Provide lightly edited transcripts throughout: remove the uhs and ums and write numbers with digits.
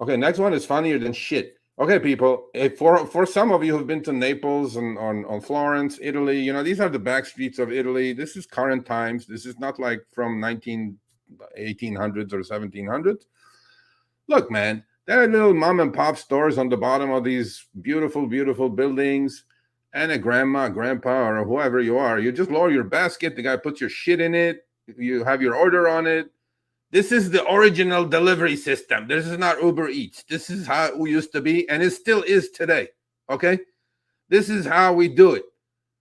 Okay, next one is funnier than shit. Okay, people, for some of you who've been to Naples and on Florence, Italy, these are the back streets of Italy. This is current times. This is not like from 1800s or 1700s. Look, man, there are little mom and pop stores on the bottom of these beautiful, beautiful buildings, and a grandma, grandpa, or whoever you are. You just lower your basket. The guy puts your shit in it. You have your order on it. This is the original delivery system. This is not Uber Eats. This is how it used to be, and it still is today. Okay? This is how we do it.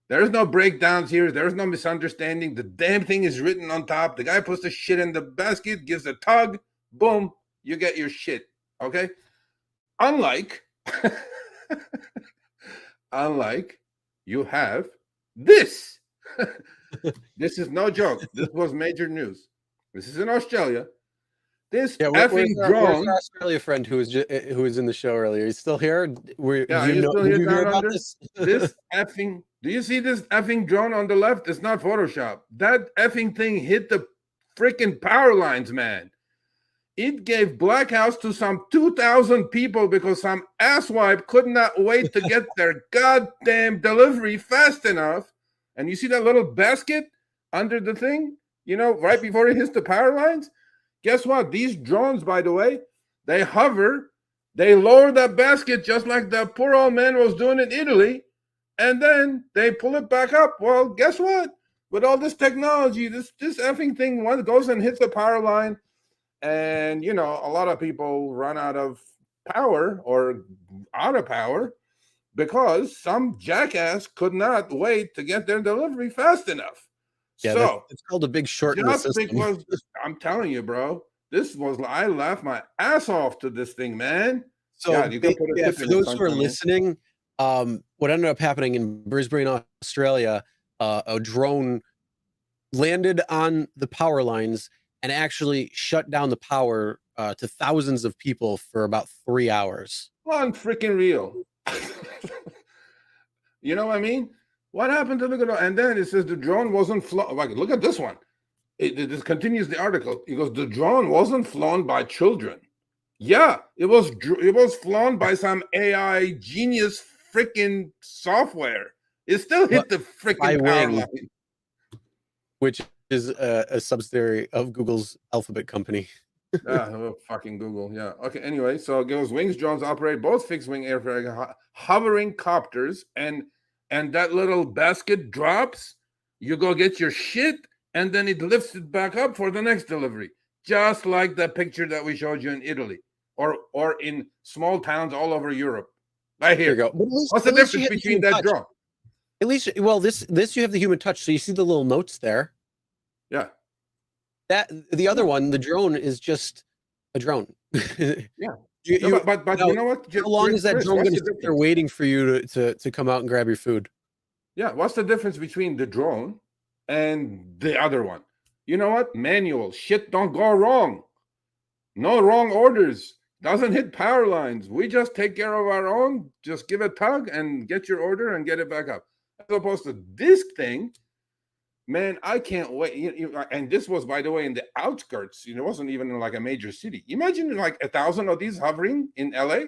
There's no breakdowns here. There's no misunderstanding. The damn thing is written on top. The guy puts the shit in the basket, gives a tug, boom, you get your shit. Okay? Unlike you have this. This is no joke. This was major news. This is in Australia. This effing drone. Where's our Australia friend who was in the show earlier? He's still here. Did you hear about this? This effing. Do you see this effing drone on the left? It's not Photoshop. That effing thing hit the freaking power lines, man. It gave blackouts to some 2,000 people because some asswipe could not wait to get their goddamn delivery fast enough. And you see that little basket under the thing? Right before it hits the power lines, guess what? These drones, by the way, they hover, they lower that basket just like that poor old man was doing in Italy, and then they pull it back up. Well, guess what? With all this technology, this effing thing goes and hits the power line, and, a lot of people run out of power because some jackass could not wait to get their delivery fast enough. Yeah, so it's called a big short in the system. I'm telling you, bro, I laughed my ass off to this thing, man. So for those who are listening, what ended up happening in Brisbane, Australia, a drone landed on the power lines and actually shut down the power to thousands of people for about 3 hours. Freaking real. You know what I mean? What happened to and then it says the drone wasn't flown. Like, look at this one. This continues the article. It goes, the drone wasn't flown by children. Yeah, it was flown by some AI genius freaking software. It still hit the freaking power line. Which is a subsidiary of Google's Alphabet company. Fucking Google. Yeah. Okay. Anyway, so it goes, Wings drones operate both fixed-wing aircraft, hovering copters, and that little basket drops, you go get your shit, and then it lifts it back up for the next delivery. Just like the picture that we showed you in Italy or in small towns all over Europe. Right here. There you go. What's the difference between that drone? At least, this you have the human touch. So you see the little notes there. Yeah. The other one, the drone, is just a drone. Yeah. But you know what? How long is that drone going to sit there waiting for you to come out and grab your food? Yeah, what's the difference between the drone and the other one? You know what? Manual. Shit don't go wrong. No wrong orders. Doesn't hit power lines. We just take care of our own. Just give a tug and get your order and get it back up. As opposed to this thing, man, I can't wait. And this was, by the way, in the outskirts. It wasn't even in like a major city. Imagine like 1,000 of these hovering in LA.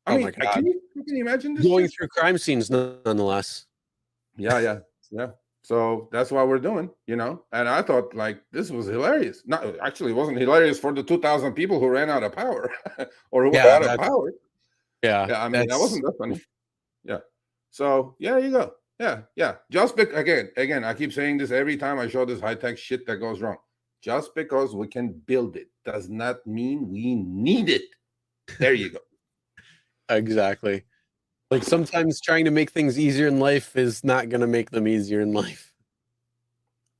My God. Can you imagine this? Going through crime scenes, nonetheless. Yeah. So that's what we're doing, And I thought this was hilarious. No, actually, it wasn't hilarious for the 2,000 people who ran out of power or who were out of power. Yeah. I mean, that wasn't that funny. Yeah. So there you go. Yeah. Just again, I keep saying this every time I show this high-tech shit that goes wrong. Just because we can build it does not mean we need it. There you go. Exactly. Like, sometimes trying to make things easier in life is not going to make them easier in life.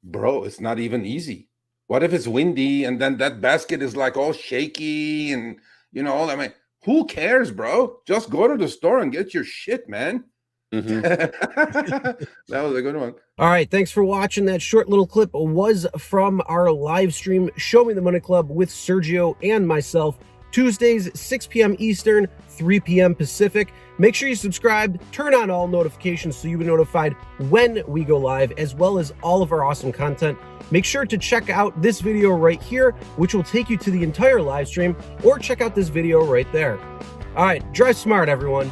Bro, it's not even easy. What if it's windy and then that basket is like all shaky and, I mean, who cares, bro? Just go to the store and get your shit, man. Mm-hmm. That was a good one. All right, thanks for watching. That short little clip was from our live stream, Show Me the Money Club, with Sergio and myself. Tuesdays, 6 p.m. Eastern, 3 p.m. Pacific. Make sure you subscribe, turn on all notifications so you'll be notified when we go live, as well as all of our awesome content. Make sure to check out this video right here, which will take you to the entire live stream, or check out this video right there. All right, drive smart, everyone.